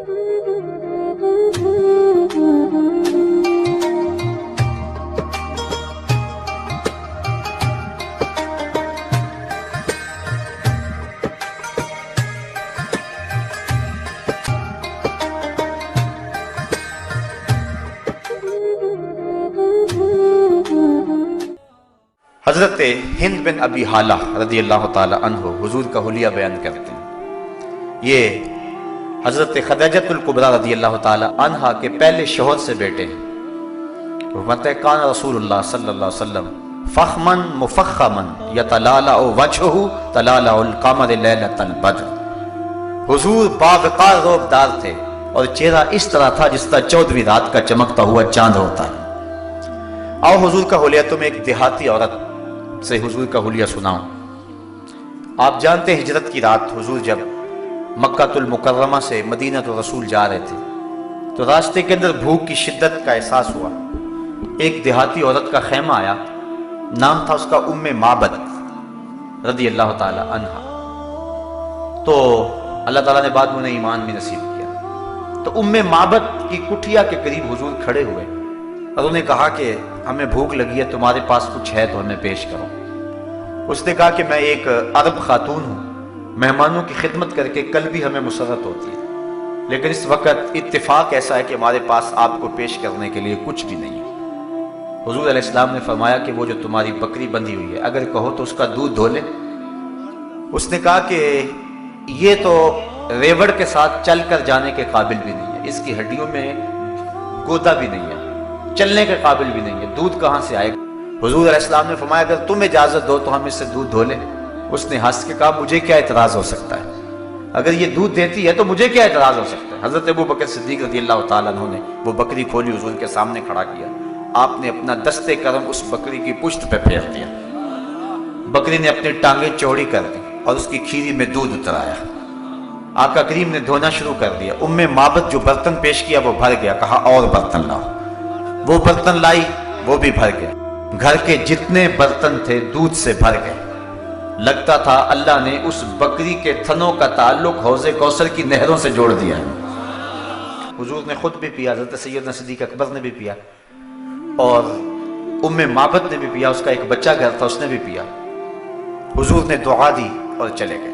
حضرت ہند بن ابی حالہ رضی اللہ تعالی عنہ حضور کا حلیہ بیان کرتے ہیں۔ یہ حضرت خدیجۃ الکبریٰ رضی اللہ تعالی عنہا کے پہلے شوہر سے بیٹے ہیں۔ فرماتے ہیں کان رسول اللہ صلی اللہ علیہ وسلم فخمن مفخمن یتلالع وجہہ تلالع القمر لیلۃ البدر۔ حضور باوقار روبدار تھے اور چہرہ اس طرح تھا جس طرح 14ویں رات کا چمکتا ہوا چاند ہوتا ہے۔ آؤ حضور کا حلیہ تمہیں ایک دیہاتی عورت سے حضور کا حلیہ سناؤں۔ آپ جانتے ہیں ہجرت کی رات حضور جب مکہ المکرمہ سے مدینہ رسول جا رہے تھے تو راستے کے اندر بھوک کی شدت کا احساس ہوا۔ ایک دیہاتی عورت کا خیمہ آیا، نام تھا اس کا ام معبد رضی اللہ تعالی عنہا۔ تو اللہ تعالیٰ نے بعد میں انہیں ایمان بھی نصیب کیا۔ تو ام معبد کی کٹھیا کے قریب حضور کھڑے ہوئے اور انہیں کہا کہ ہمیں بھوک لگی ہے، تمہارے پاس کچھ ہے تو ہمیں پیش کرو۔ اس نے کہا کہ میں ایک عرب خاتون ہوں، مہمانوں کی خدمت کر کے کل بھی ہمیں مسرت ہوتی ہے، لیکن اس وقت اتفاق ایسا ہے کہ ہمارے پاس آپ کو پیش کرنے کے لیے کچھ بھی نہیں ہے۔ حضور علیہ السلام نے فرمایا کہ وہ جو تمہاری بکری بندھی ہوئی ہے اگر کہو تو اس کا دودھ دھو لے۔ اس نے کہا کہ یہ تو ریوڑ کے ساتھ چل کر جانے کے قابل بھی نہیں ہے، اس کی ہڈیوں میں گودا بھی نہیں ہے، چلنے کے قابل بھی نہیں ہے، دودھ کہاں سے آئے گا؟ حضور علیہ السلام نے فرمایا اگر تم اجازت دو تو ہم اس سے دودھ دھو لیں۔ اس نے ہنس کے کہا مجھے کیا اعتراض ہو سکتا ہے، اگر یہ دودھ دیتی ہے تو مجھے کیا اعتراض ہو سکتا ہے۔ حضرت ابو بکر صدیق رضی اللہ تعالیٰ عنہ نے وہ بکری کھولی، حضور کے سامنے کھڑا کیا، آپ نے اپنا دستے کرم اس بکری کی پشت پہ پھیر دیا، بکری نے اپنی ٹانگیں چوڑی کر دی اور اس کی کھیری میں دودھ اترایا۔ آقا کریم نے دھونا شروع کر دیا۔ ام معبد جو برتن پیش کیا وہ بھر گیا، کہا اور برتن لاؤ، وہ برتن لائی، وہ بھی بھر گیا۔ گھر کے جتنے برتن تھے دودھ سے بھر گئے۔ لگتا تھا اللہ نے اس بکری کے تھنوں کا تعلق حوض کوثر کی نہروں سے جوڑ دیا ہے۔ حضور نے خود بھی پیا، حضرت سیدنا صدیق اکبر نے بھی پیا، اور ام معبد نے بھی پیا، اس کا ایک بچہ گھر تھا اس نے بھی پیا۔ حضور نے دعا دی اور چلے گئے۔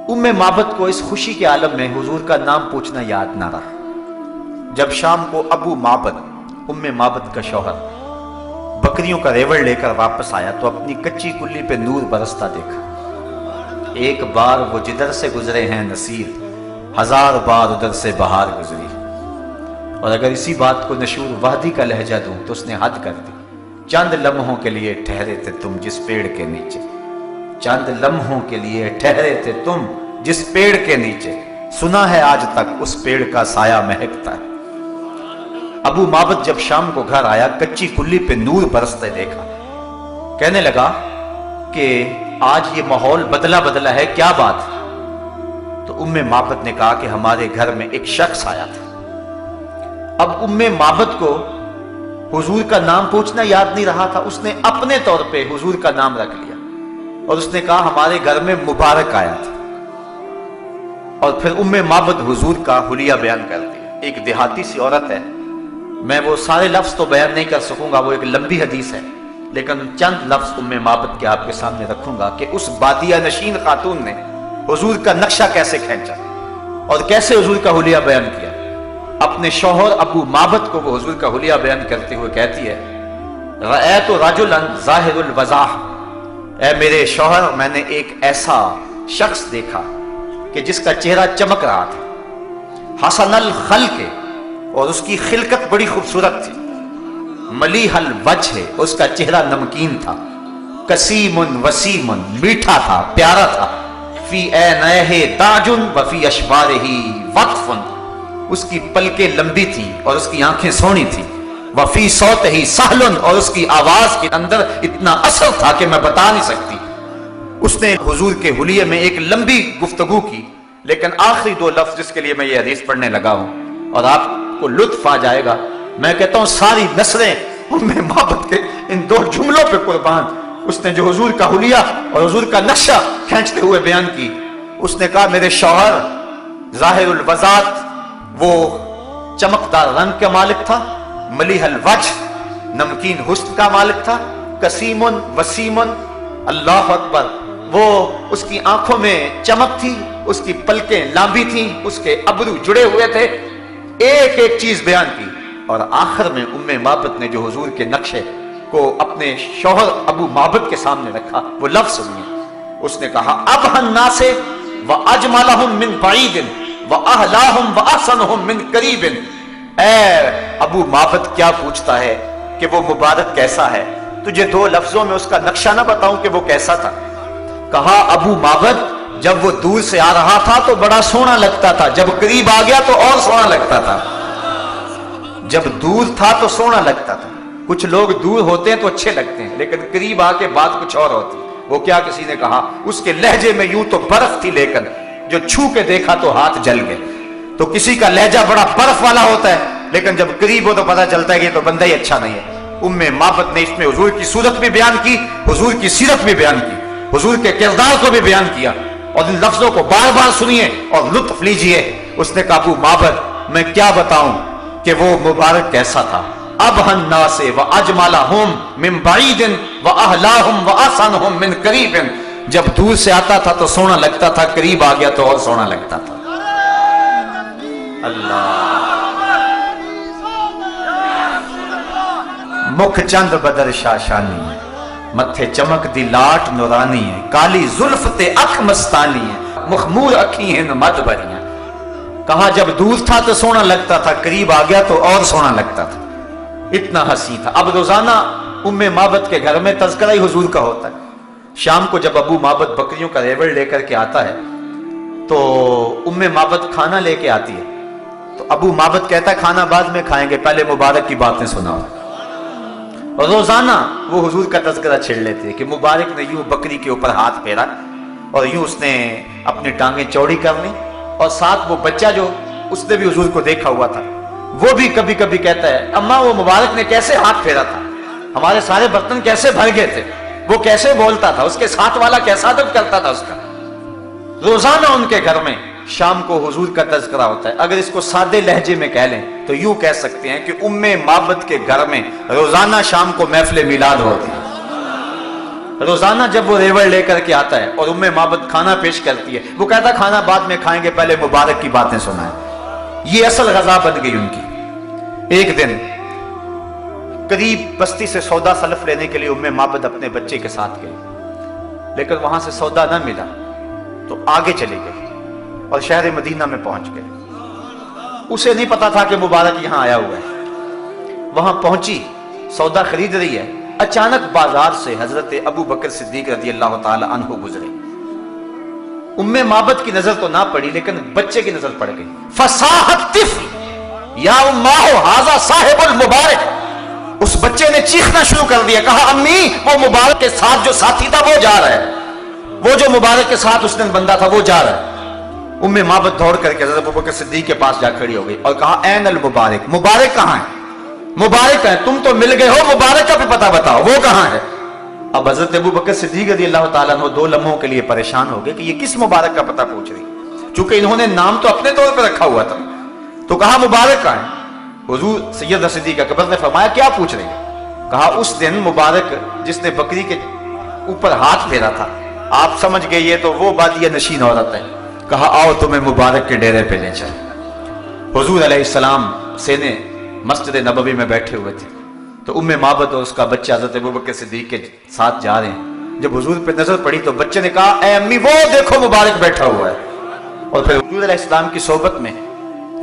ام معبد کو اس خوشی کے عالم میں حضور کا نام پوچھنا یاد نہ رہا۔ جب شام کو ابو معبد ام معبد کا شوہر بکریوں کا ریوڑ لے کر واپس آیا تو اپنی کچی کلی پہ نور برستا دیکھا۔ ایک بار وہ جدھر سے گزرے ہیں نصیر، 1000 بار ادھر سے بہار گزری۔ اور اگر اسی بات کو نشور وحدی کا لہجہ دوں تو اس نے حد کر دی۔ چند لمحوں کے لیے ٹھہرے تھے تم جس پیڑ کے نیچے، چند لمحوں کے لیے ٹھہرے تھے تم جس پیڑ کے نیچے، سنا ہے آج تک اس پیڑ کا سایہ مہکتا ہے۔ ابو معبد جب شام کو گھر آیا کچی کلی پہ نور برستے دیکھا، کہنے لگا کہ آج یہ ماحول بدلا بدلا ہے، کیا بات؟ تو ام معبد نے کہا کہ ہمارے گھر میں ایک شخص آیا تھا۔ اب ام معبد کو حضور کا نام پوچھنا یاد نہیں رہا تھا، اس نے اپنے طور پہ حضور کا نام رکھ لیا اور اس نے کہا ہمارے گھر میں مبارک آیا تھا، اور پھر ام معبد حضور کا حلیہ بیان کر دیا۔ ایک دیہاتی سی عورت ہے، میں وہ سارے لفظ تو بیان نہیں کر سکوں گا، وہ ایک لمبی حدیث ہے، لیکن چند لفظ ام معبد کے آپ کے سامنے رکھوں گا کہ اس بادیہ نشین خاتون نے حضور کا نقشہ کیسے کھینچا اور کیسے حضور کا حلیہ بیان کیا۔ اپنے شوہر ابو معبد کو وہ حضور کا حلیہ بیان کرتے ہوئے کہتی ہے رأیت رجلا ظاہر الوضاح، اے میرے شوہر میں نے ایک ایسا شخص دیکھا کہ جس کا چہرہ چمک رہا تھا، حسن الخلق، اور اس کی خلقت بڑی خوبصورت تھی، ملیح الوجہ، اس کا چہرہ نمکین تھا، کسیم وسیم، میٹھا تھا، پیارا تھا، فی عینیہ تاج وفی اشبارہ وقف، اس کی پلکیں لمبی تھی اور اس کی آنکھیں سونی تھی، وفی صوتہ سہل، اور اس کی آواز کے اندر اتنا اثر تھا کہ میں بتا نہیں سکتی۔ اس نے حضور کے حلیے میں ایک لمبی گفتگو کی، لیکن آخری 2 لفظ جس کے لیے میں یہ حدیث پڑھنے لگا ہوں اور آپ کو لطف آ جائے گا، میں کہتا ہوں ساری نسلیں ام معبد کے ان 2 جملوں پہ قربان۔ اس نے جو حضور کا حلیہ اور حضور کا نقشہ کھینچتے ہوئے بیان کی، اس نے کہا میرے شوہر ظاہر الوضاحت वो चमकदार रंग का मालिक था, मलीहल वज्ह, नमकीन हुस्न का मालिक था, कसीमुन वसीमुन, अल्लाह अकबर, वो उसकी आंखों में चमक थी, उसकी पलकें लांबी थी, उसके अबरू जुड़े हुए थे, एक एक चीज बयान की। और आखिर में उम्मे माबद ने जो हुजूर के नक्शे को अपने शौहर अबू माबद के सामने रखा, वो लफ्ज सुनिए। उसने कहा अब हन्नासे व अजमलहुम मिन बईदिन व अहलाहुम व अहसनुहुम मिन करीबिन। ऐ अबू माबद, क्या पूछता है कि वो मुबारक कैसा है? तुझे दो लफ्जों में उसका नक्शा ना बताऊं कि वो कैसा था? कहा अबू माबद, जब वो दूर से आ रहा था तो बड़ा सोना लगता था, जब करीब आ गया तो और सोना लगता था। जब दूर था तो सोना लगता था। कुछ लोग दूर होते हैं तो अच्छे लगते हैं, लेकिन करीब आके बात कुछ और होती। वो क्या, किसी ने कहा उसके लहजे में यूं तो बर्फ थी, लेकिन जो छू के देखा तो हाथ जल गए। तो किसी का लहजा बड़ा बर्फ वाला होता है, लेकिन जब करीब हो तो पता चलता है कि तो बंदा ही अच्छा नहीं है। उम्मे माबद ने इसमें हुजूर की सूरत भी बयान की, हुजूर की सीरत भी बयान की, हुजूर के किरदार को भी बयान किया, और इन लफ्जों को बार बार सुनिए और लुत्फ लीजिए। उसने कहा अबू माबद, मैं क्या बताऊं कि वो मुबारक कैसा था। अब हन्नासे व अजमलहुम मिन बईदिन व अहलाहुम व अहसनुहुम मिन करीबिन। जब दूर से आता था तो सोना लगता था, करीब आ गया तो और सोना लगता था। अल्लाह। मुख चंद बदर शाशानी है, मथे चमक दी लाट नूरानी है, काली जुल्फ ते अख मस्तानी है, मुखमूर अखी हैं मद भरियां। कहा जब दूर था तो सोना लगता था, करीब आ गया तो और सोना लगता था। इतना हंसी था। अब रोजाना उम्मे माबद के घर में तज़किरा ही हुजूर का होता है। शाम को जब अबू माबद बकरियों का रेवड़ लेकर के आता है तो उम्मे माबद खाना लेके आती है, तो अबू माबद कहता है खाना बाद में खाएंगे, पहले मुबारक की बातें सुनाओ। और रोजाना वो हुजूर का तज़किरा छेड़ लेते हैं कि मुबारक ने यूं बकरी के ऊपर हाथ फेरा और यूं उसने अपनी टांगें चौड़ी कर ली, और साथ वो बच्चा जो उसने भी हुजूर को देखा हुआ था वो भी कभी कभी कहता है अम्मा वो मुबारक ने कैसे हाथ फेरा था, हमारे सारे बर्तन कैसे भर गए थे, वो कैसे बोलता था, उसके साथ वाला कैसा अदब करता था उसका। रोजाना उनके घर में शाम को हुजूर का तज़किरा होता है। अगर इसको सादे लहजे में कह लें तो यूं कह सकते हैं कि उम्मे माबद के घर में रोजाना शाम को महफिल मिलाद होती है। रोजाना जब वो रेवड़ लेकर के आता है और उम्मे माबद खाना पेश करती है, वो कहता खाना बाद में खाएंगे, पहले मुबारक की बातें सुनाएं। ये असल गजा बन गई उनकी। एक दिन करीब बस्ती से सौदा सलफ लेने के लिए उम्मे माबद अपने बच्चे के साथ गई, लेकिन वहां से सौदा न मिला तो आगे चली गई और शहर मदीना में पहुंच गई। उसे नहीं पता था कि मुबारक यहां आया हुआ है। वहां पहुंची, सौदा खरीद रही है, अचानक बाजार से हजरत अबू बकर सिद्दीक रज़ी अल्लाह ताला अन्हु गुजरे। उम्मे माबद की नजर तो ना पड़ी, लेकिन बच्चे की नजर पड़ गई। फसाहत तिफ्ल या उम्माहु हाज़ा साहिबुल मुबारक। उस बच्चे ने चीखना शुरू कर दिया, कहा अम्मी वो मुबारक के साथ जो साथी था वो जा रहा है, वो जो मुबारक के साथ उसने बंदा था वो जा रहा है। उम्मे माबद दौड़ करके हजरत अबू बकर सिद्दीक के पास जा खड़ी हो गई और कहा ऐन अल मुबारक, मुबारक कहां है? मुबारक है, तुम तो मिल गए हो, मुबारक का भी पता बताओ, वो कहां है? अब हजरत अबू बकर सिद्दीक रज़ी अल्लाह ताला अन्हु 2 लम्हों के लिए परेशान हो गए कि ये किस मुबारक का पता पूछ रही, चूंकि इन्होंने नाम तो अपने तौर पर रखा हुआ था। तो कहा मुबारक का है। हुजूर सैयद सिद्दीक अकबर ने फरमाया क्या पूछ रही है? कहा उस दिन मुबारक जिसने बकरी के ऊपर हाथ फेरा था, आप समझ गए ये तो वो बादिया नशीन औरत है। कहा आओ तुम्हें मुबारक के डेरे पे ले चले। हुजूर अलैहिस्सलाम सेने मस्जिद नबवी में बैठे हुए थे, तो उम्मे माबद और उसका बच्चा हज़रत अबू बकर सिद्दीक के साथ जा रहे हैं। जब हुजूर पे नजर पड़ी तो बच्चे ने कहा ए अम्मी वो देखो मुबारक बैठा हुआ है। और फिर हुजूर अलैहिस्सलाम की सोबत में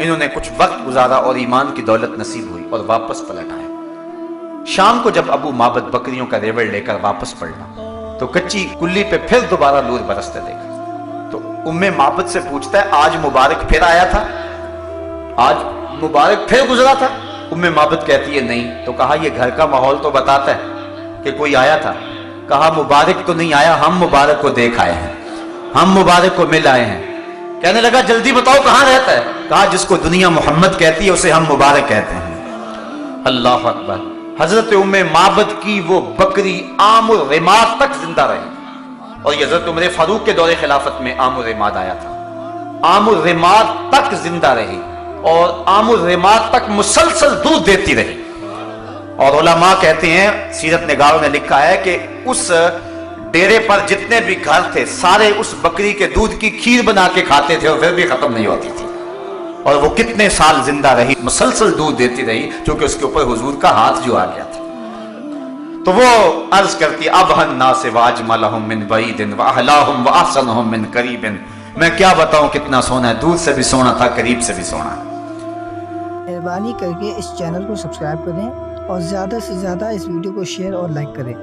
इन्होंने कुछ वक्त गुजारा और ईमान की दौलत नसीब हुई और वापस पलट आए। शाम को जब अबू माबद बकरियों का रेवड़ लेकर वापस पलटा तो कच्ची कुल्ली पे फिर दोबारा नूर बरसते देखा। तो उम्मे माबद से पूछता है आज मुबारक फिर आया था, आज मुबारक फिर गुजरा था? उम्मे माबद कहती है नहीं। तो कहा ये घर का माहौल तो बताता है कि कोई आया था। कहा मुबारक तो नहीं आया, हम मुबारक को देख आए हैं, हम मुबारक को मिल आए हैं। कहने लगा जल्दी बताओ कहां रहता है? कहा जिसको दुनिया मोहम्मद कहती है उसे हम मुबारक कहते हैं। अल्लाह अकबर। हजरत उम्मे माबद की वो बकरी आमुर रिमाद तक जिंदा रही, और हजरत उमर फारूक के दौरे खिलाफत में आमुर रिमाद आया था। आमुर रिमाद तक जिंदा रही। और आमुर रिमात तक मुसलसल दूध देती रही। और उलमा कहते हैं, सीरत निगारों ने लिखा है कि उस डेरे पर जितने भी घर थे सारे उस बकरी के दूध की खीर बना के खाते थे और फिर भी खत्म नहीं होती थी। और वो कितने साल जिंदा रही, मुसलसल दूध देती रही, क्योंकि उसके ऊपर हुजूर का हाथ जो आ गया था। तो वो अर्ज करती, अब हन्ना से वाजमलहुम मिन बईदिन व अहलाहुम व अहसनुहुम मिन करीबिन। मैं क्या बताऊं कितना सोना है, दूध से भी सोना था, करीब से भी सोना। मेहरबानी करके इस चैनल को सब्सक्राइब करें और ज़्यादा से ज़्यादा इस वीडियो को शेयर और लाइक करें।